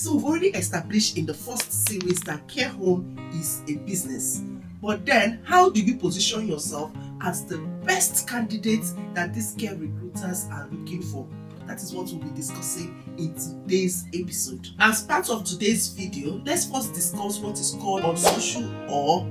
So we've already established in the first series that care home is a business. But then, how do you position yourself as the best candidate that these care recruiters are looking for? That is what we'll be discussing in today's episode. As part of today's video, let's first discuss what is called unsocial or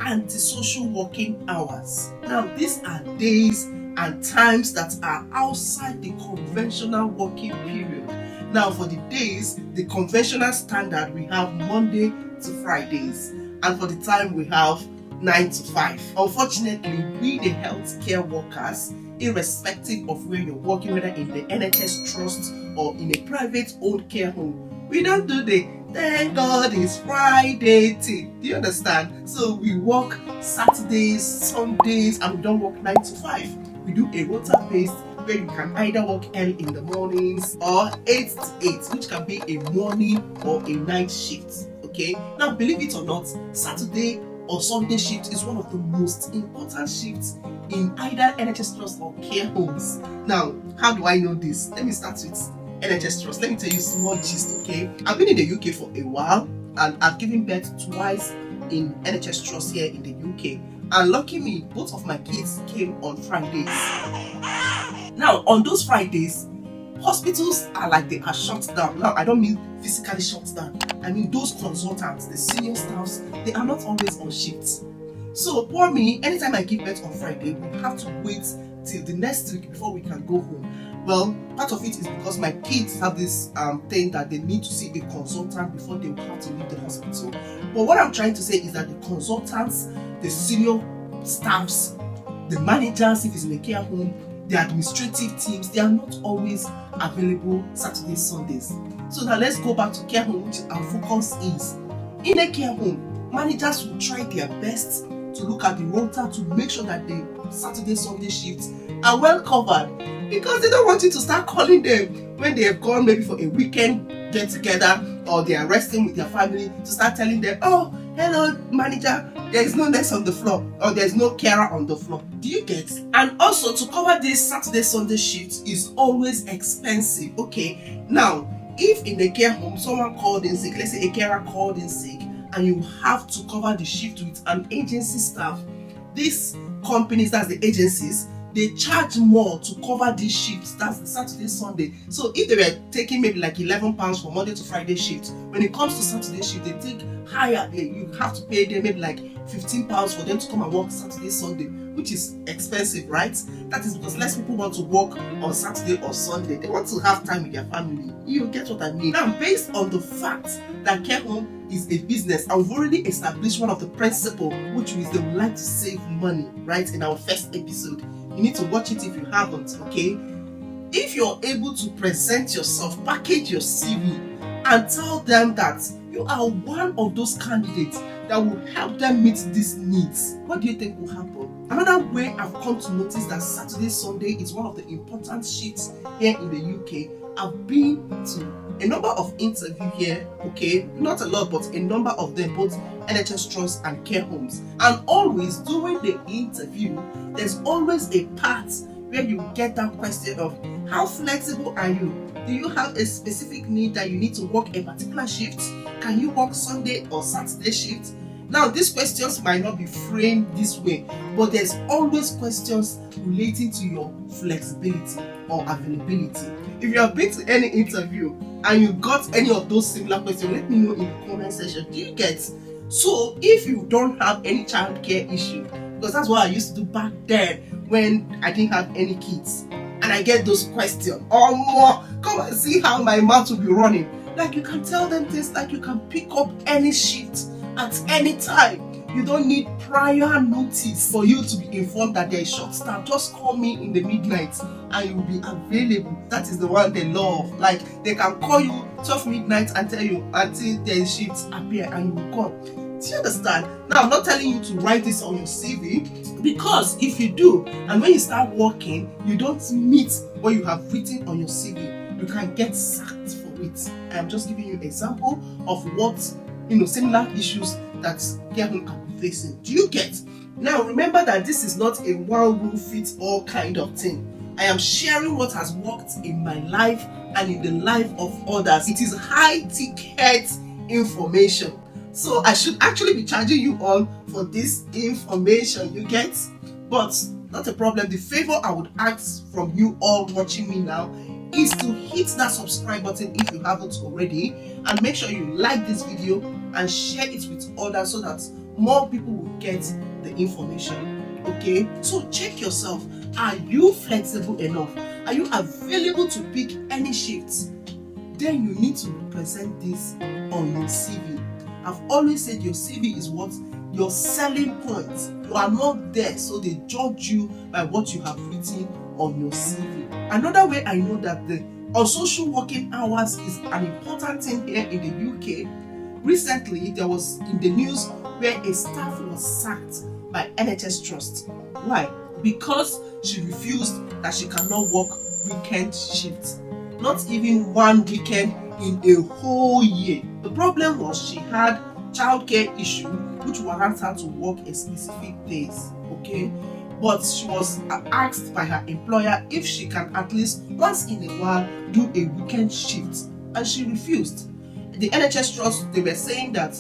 antisocial working hours. Now, these are days and times that are outside the conventional working period. Now, for the days, the conventional standard, we have Monday to Fridays, and for the time we have 9 to 5. Unfortunately, we the healthcare workers, irrespective of where you're working, whether in the NHS trust or in a private owned care home, we don't do the thank God it's Friday thing. Do you understand? So we work Saturdays, Sundays, and we don't work 9 to 5. We do a rota based where you can either work early in the mornings or 8 to 8, which can be a morning or a night shift. Okay, now believe it or not, Saturday or Sunday shift is one of the most important shifts in either NHS trust or care homes. Now, how do I know this? Let me start with NHS trust. Let me tell you a small gist, okay? I've been in the UK for a while and I've given birth twice in NHS trust here in the UK. And lucky me, both of my kids came on Fridays. Now, on those Fridays, hospitals are like they are shut down. Now, I don't mean physically shut down. I mean those consultants, the senior staffs, they are not always on shift. So for me, anytime I give birth on Friday, we have to wait till the next week before we can go home. Well, part of it is because my kids have this thing that they need to see a consultant before they will have to leave the hospital. But what I'm trying to say is that the consultants, the senior staffs, the managers, if it's in a care home, the administrative teams, they are not always available Saturdays, Sundays. So now let's go back to care home, which our focus is. In a care home, managers will try their best to look at the rota to make sure that the Saturday, Sunday shifts are well covered, because they don't want you to start calling them when they have gone maybe for a weekend get together or they are resting with their family, to start telling them, oh, hello manager, there is no nurse on the floor or there is no carer on the floor. Do you get? And also, to cover this Saturday, Sunday shifts is always expensive. Okay, now if in the care home someone called in sick, let's say a carer called in sick, and you have to cover the shift with an agency staff, these companies, that's the agencies, they charge more to cover these shifts. That's the Saturday, Sunday. So if they were taking maybe like £11 for Monday to Friday shift, when it comes to Saturday shift, they take higher. You have to pay them maybe like £15 for them to come and work Saturday, Sunday, which is expensive, right? That is because less people want to work on Saturday or Sunday. They want to have time with their family. You get what I mean? Now, based on the fact that care home is a business, and we've already established one of the principles, which is they would like to save money, right? In our first episode, you need to watch it if you haven't, okay? If you're able to present yourself, package your CV, and tell them that you are one of those candidates that will help them meet these needs, what do you think will happen? Another way I've come to notice that Saturday, Sunday is one of the important shifts here in the UK. I've been to a number of interviews here, okay? Not a lot, but a number of them, both NHS trusts and care homes. And always during the interview, there's always a part where you get that question of, how flexible are you? Do you have a specific need that you need to work a particular shift? Can you work Sunday or Saturday shift? Now, these questions might not be framed this way, but there's always questions relating to your flexibility or availability. If you have been to any interview and you got any of those similar questions, let me know in the comment section. Do you get? So if you don't have any childcare issue, because that's what I used to do back then when I didn't have any kids, and I get those questions, oh more, come and see how my mouth will be running. Like, you can tell them things like, you can pick up any shift at any time. You don't need prior notice for you to be informed that there is short staff. Just call me in the midnight and you will be available. That is the one they love. Like, they can call you 12 midnight and tell you until there is shifts appear and you will come. Do you understand? Now, I'm not telling you to write this on your CV, because if you do, and when you start working, you don't meet what you have written on your CV, you can get sacked for it. I am just giving you an example of what, similar issues that care home can be facing. Do you get? Now, remember that this is not a one rule fits all kind of thing. I am sharing what has worked in my life and in the life of others. It is high ticket information. So I should actually be charging you all for this information, you get? But not a problem. The favor I would ask from you all watching me now is to hit that subscribe button if you haven't already, and make sure you like this video and share it with others so that more people will get the information. Okay, so check yourself. Are you flexible enough? Are you available to pick any shifts? Then you need to represent this on your CV. I've always said your CV is what? Your selling point. You are not there so they judge you by what you have written on your CV. Another way I know that the unsocial working hours is an important thing here in the UK. Recently, there was in the news where a staff was sacked by NHS Trust. Why? Because she refused that she cannot work weekend shifts. Not even one weekend in a whole year. The problem was she had childcare issue which warrants her to work a specific days. Okay, but she was asked by her employer if she can at least once in a while do a weekend shift, and she refused. The NHS Trust, they were saying that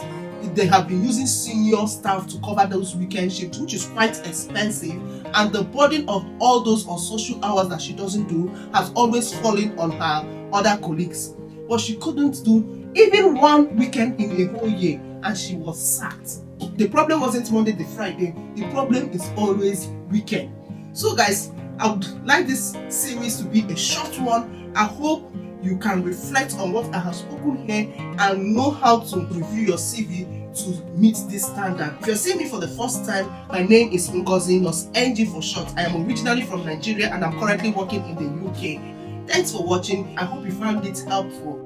they have been using senior staff to cover those weekend shifts, which is quite expensive, and the burden of all those unsocial hours that she doesn't do has always fallen on her other colleagues. But she couldn't do even one weekend in a whole year, and she was sacked. The problem wasn't Monday to Friday, the problem is always weekend. So guys, I would like this series to be a short one. I hope you can reflect on what I have spoken here and know how to review your CV to meet this standard. If you're seeing me for the first time, my name is Ngozi, NG for short. I am originally from Nigeria and I'm currently working in the UK. Thanks for watching. I hope you found it helpful.